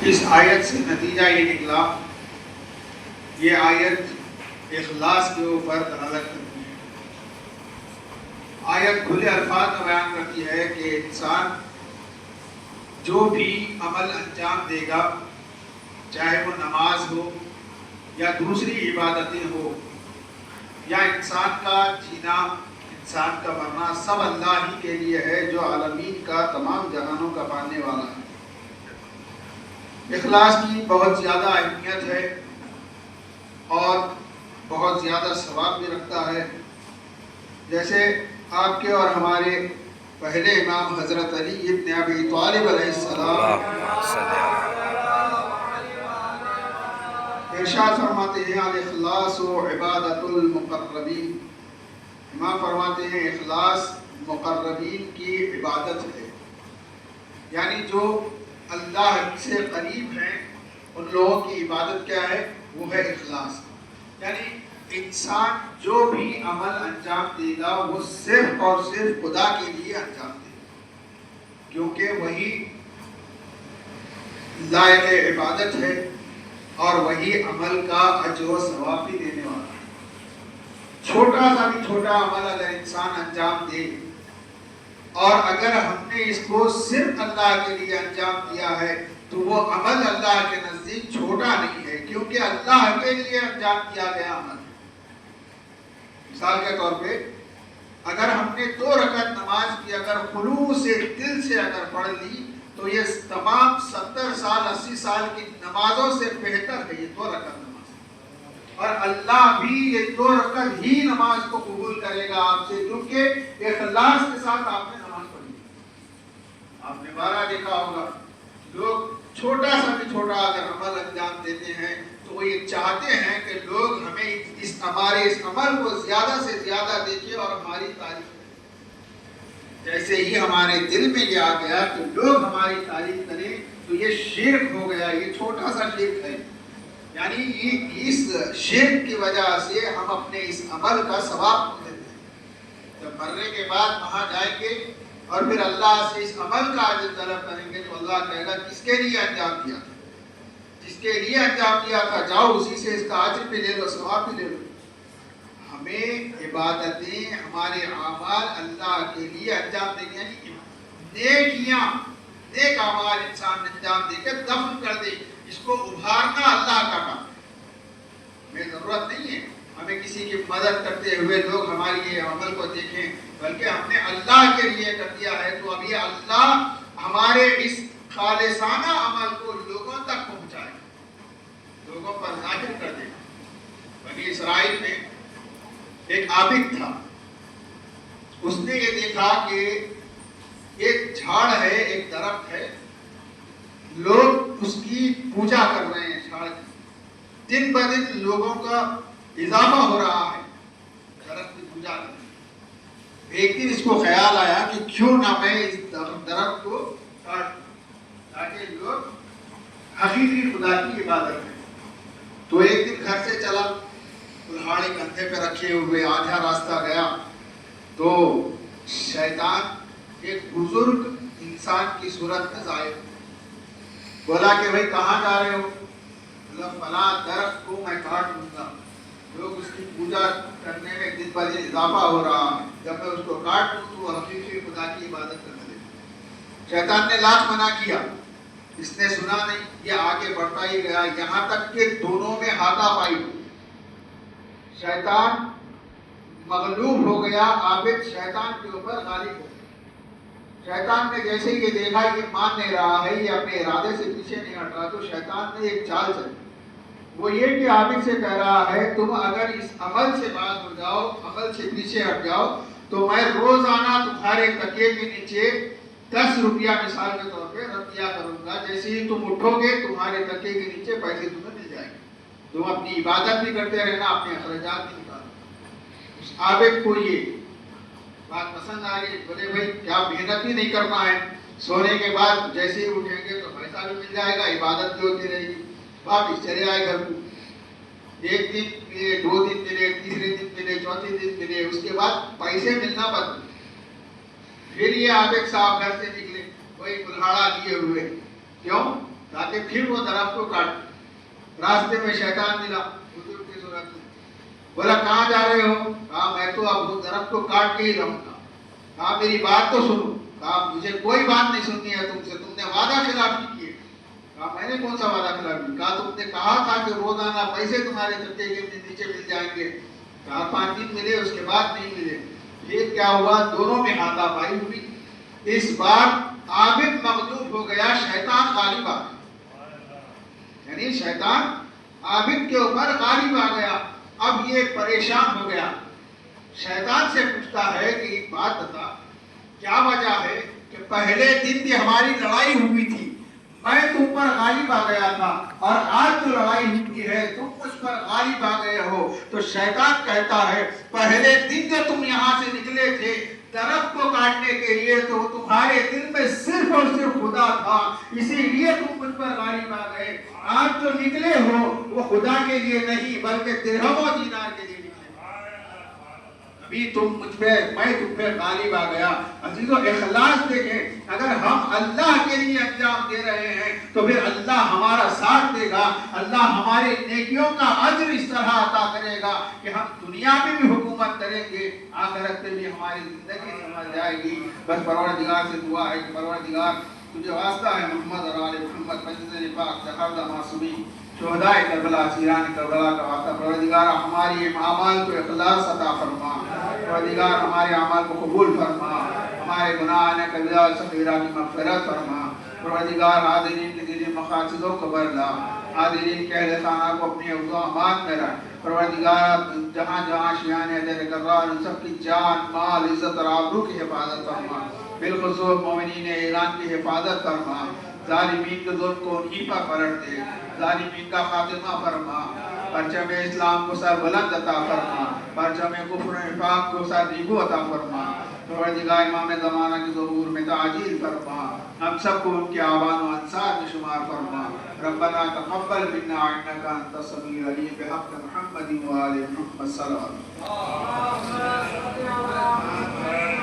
اس آیت سے نتیجہ یہ نکلا، یہ آیت اخلاص کے اوپر دلالت کرتی ہے۔ آیت کھلے الفاظ میں بیان کرتی ہے کہ انسان جو بھی عمل انجام دے گا، چاہے وہ نماز ہو یا دوسری عبادتیں ہو یا انسان کا جینا، انسان کا مرنا، سب اللہ ہی کے لیے ہے جو عالمین کا، تمام جہانوں کا پالنے والا ہے۔ اخلاص کی بہت زیادہ اہمیت ہے اور بہت زیادہ ثواب بھی رکھتا ہے۔ جیسے آپ کے اور ہمارے پہلے امام حضرت علی ابن ابی طالب علیہ السلام ارشاد فرماتے ہیں الاخلاص عبادت المقربین، امام فرماتے ہیں اخلاص مقربین کی عبادت ہے، یعنی جو اللہ سے قریب ہیں ان لوگوں کی عبادت کیا ہے؟ وہ ہے اخلاص۔ یعنی انسان جو بھی عمل انجام دے گا وہ صرف اور صرف خدا کے لیے انجام دے گا، کیونکہ وہی لائق عبادت ہے اور وہی عمل کا اجر و ثواب بھی دینے والا ہے۔ چھوٹا سا بھی چھوٹا عمل اگر انسان انجام دے اور اگر ہم نے اس کو صرف اللہ کے لیے انجام دیا ہے تو وہ عمل اللہ کے نزدیک چھوٹا نہیں ہے، کیونکہ اللہ کے لیے انجام دیا گیا عمل۔ مثال کے طور پہ اگر ہم نے 2 رکعت نماز کی اگر خلوص دل سے اگر پڑھ لی تو یہ تمام 70 سال 80 سال کی نمازوں سے بہتر ہے یہ 2 رکعت نماز، اور اللہ بھی یہ 2 رکعت ہی نماز کو قبول کرے گا آپ سے، کیونکہ اخلاص کے ساتھ آپ نے نماز پڑھی۔ آپ نے 12 دیکھا ہوگا، لوگ چھوٹا سا بھی چھوٹا اگر عمل انجام دیتے ہیں تو وہ یہ چاہتے ہیں کہ لوگ ہمیں ہمارے اس عمل کو زیادہ سے زیادہ دیکھیں اور ہماری تعریف کریں۔ جیسے ہی ہمارے دل میں یہ آ گیا کہ لوگ ہماری تعریف کریں تو یہ شرک ہو گیا، یہ چھوٹا سا شرک ہے، یعنی اس شرک کی وجہ سے ہم اپنے اس عمل کا ثواب کھو دیتے ہیں۔ جب مرنے کے بعد وہاں جائیں گے اور پھر اللہ سے اس عمل کا اجر طلب کریں گے تو اللہ کہے گا کس کے لیے انجام دیا تھا، جس کے لیے انجام دیا تھا جاؤ اسی سے اس کا اجر بھی لے لو، ثواب بھی لے لو۔ ہمیں عبادتیں، ہمارے اعمال اللہ کے لیے انجام دیں گے، یعنی نیکیاں، نیک اعمال انسان انجام دے کے دفن کر دے، اس کو ابھارنا اللہ کا کام ہے۔ ہمیں ضرورت نہیں ہے ہمیں کسی کی مدد کرتے ہوئے لوگ ہماری یہ عمل کو دیکھیں، بلکہ ہم نے اللہ کے لیے کر دیا ہے تو اب یہ اللہ ہمارے اس خالصانہ عمل کو لوگوں تک پہنچائے، لوگوں پر ظاہر کر دے۔ بنی اسرائیل میں ایک عابد تھا، اس نے یہ دیکھا کہ ایک جھاڑ ہے، ایک درخت ہے، لوگ اس کی پوجا کر رہے ہیں، جھاڑ کی دن بدن لوگوں کا اضافہ ہو رہا ہے درخت کی پوجا کرنے۔ ایک دن اس کو خیال آیا کہ کیوں نہ میں اس درخت کو کاٹ دوں تاکہ لوگ حقیقی خدا کی عبادت کریں۔ تو ایک دن گھر سے چلا، کلہاڑی کندھے پہ رکھے ہوئے آدھا راستہ گیا تو شیطان ایک بزرگ انسان کی صورت میں ظاہر بولا کہ بھائی کہاں جا رہے ہو؟ بولا فلاں درخت کو میں کاٹ دوں گا، لوگ اس کی پوجا کرنے میں دن بدن اضافہ ہو رہا ہے، جب میں اس کو کاٹ دوں تو وہ حقیقی خدا کی عبادت کرنے لگے۔ شیطان نے لاکھ منع کیا، اس نے سنا نہیں، یہ آگے بڑھتا ہی گیا یہاں تک کہ دونوں میں ہاتھا پائی۔ شیطان مغلوب ہو گیا، عابد شیطان کے اوپر غالب ہو گیا۔ شیطان نے جیسے یہ دیکھا یہ مان نہیں رہا ہے، یہ اپنے ارادے سے پیچھے نہیں ہٹ رہا، تو شیطان نے ایک چال چلی، وہ یہ کہ عابد سے کہہ رہا ہے تم اگر اس عمل سے باز ہو جاؤ، عمل سے پیچھے ہٹ جاؤ تو میں روزانہ تمہارے تکیے کے نیچے 10 روپیہ مثال کے طور پہ رکھ دیا کروں گا، جیسے ہی تم اٹھو گے تمہارے تکیے کے نیچے پیسے تمہیں مل جائیں گے، تم اپنی عبادت بھی کرتے رہنا، اپنے اخراجات بھی نکالنا۔ اس عابد کو یہ بات پسند آ گئی، بولے بھائی کیا محنت ہی نہیں کرنا ہے، سونے کے بعد جیسے ہی اٹھیں گے تو پیسہ بھی مل جائے گا، عبادت بھی ہوتی رہے گی۔ واپس چلے آئے گھر کو، ایک دن ملے، 2 دن ملے، تیسرے دن ملے، چوتھے دن ملے، اس کے بعد پیسے ملنا بند ہوئے۔ پھر یہ عابد صاحب گھر سے نکلے، وہی کلہاڑا لیے ہوئے، کیوں؟ تاکہ پھر وہ درخت کو کاٹ۔ راستے میں شیطان ملا بزرگ کی صورت میں، بولا کہاں جا رہے ہو؟ کہا میں تو اب وہ درخت کو کاٹ کے ہی رہوں گا۔ کہا میری بات تو سنو۔ کہا مجھے کوئی بات نہیں سننی ہے تم سے، تم نے وعدہ خلافی کی ہے۔ کہا میں نے کون سا وعدہ خلافی؟ کہا تم نے کہا تھا کہ روزانہ پیسے تمہارے چکے کے نیچے مل جائیں گے۔ کہا 5 دن ملے، اس کے بعد نہیں ملے۔ پھر کیا ہوا؟ دونوں میں ہاتھا پائی ہوئی۔ اس بار عابد مغلوب ہو گیا، شیطان غالب آ گیا، یعنی شیطان عابد کے اوپر غالب آ گیا۔ اب یہ پریشان ہو گیا، شیطان سے پوچھتا ہے کہ ایک بات بتا، کیا وجہ ہے کہ پہلے دن بھی ہماری لڑائی ہوئی تھی، میں تم پر غالب آ گیا تھا، اور آج جو لڑائی ہوئی ہے تم اس پر غالب آ گئے ہو؟ تو شیطان کہتا ہے پہلے دن جو تم یہاں سے نکلے تھے درخت کو کاٹنے کے لیے، تو تمہارے دل میں صرف اور صرف خدا تھا، اسی لیے تم مجھ پر غالب آ گئے۔ آج جو نکلے ہو وہ خدا کے لیے نہیں بلکہ درہم و دینار کے لیے نکلے۔ ابھی تم مجھ پہ، میں تم پہ غالب آ گیا۔ عزیزو اخلاص دیکھیں، اگر ہم اللہ کے لیے انجام دے رہے ہیں تو پھر اللہ ہمارا ساتھ دے گا، اللہ ہمارے نیکیوں کا اجر اس طرح عطا کرے گا کہ ہم دنیا میں بھی حکومت کریں گے، آخرت میں بھی ہماری زندگی سمجھ جائے گی۔ بس پروردگار سے دعا ہے کہ پروردگار تجھے واسطہ ہے محمد اور آل محمد مجد پاک شہادہ معصومین شہدائے کربلا اسیران کربلا کا واسطہ، پروردگار ہماری اعمال کو اخلاص عطا فرما، پروردگار ہمارے اعمال کو قبول فرما، ہمارے گناہ کبیرہ صغیرہ کی مغفرت فرما، پروردگار حاضرین کے دل مقاصدوں کو بدلا، حاضرین کے اہل خانہ کو اپنی حفظ و امان میں رکھ، پروردگار جہاں جہاں شیعان حیدر کرار ان سب کی جان مال عزت اور آبرو کی حفاظت فرما، بالخصوص مومنین ایران کی حفاظت فرما، ظالمین کے ظلم کو انہی پر پلٹ دے، ظالمین کا خاتمہ فرما، پرچم اسلام کو سر بلند عطا فرما، پرچم کفر و نفاق کو سر نیگو عطا فرما، پروردگار امام زمانہ کی ظہور میں تعجیل فرما، ہم سب کو ان کے آبان و انصار میں شمار فرما۔ ربنا تقبل منا انک انت السمیع العلیم بحق محمد و آل محمد صلی اللہ علیہ وسلم۔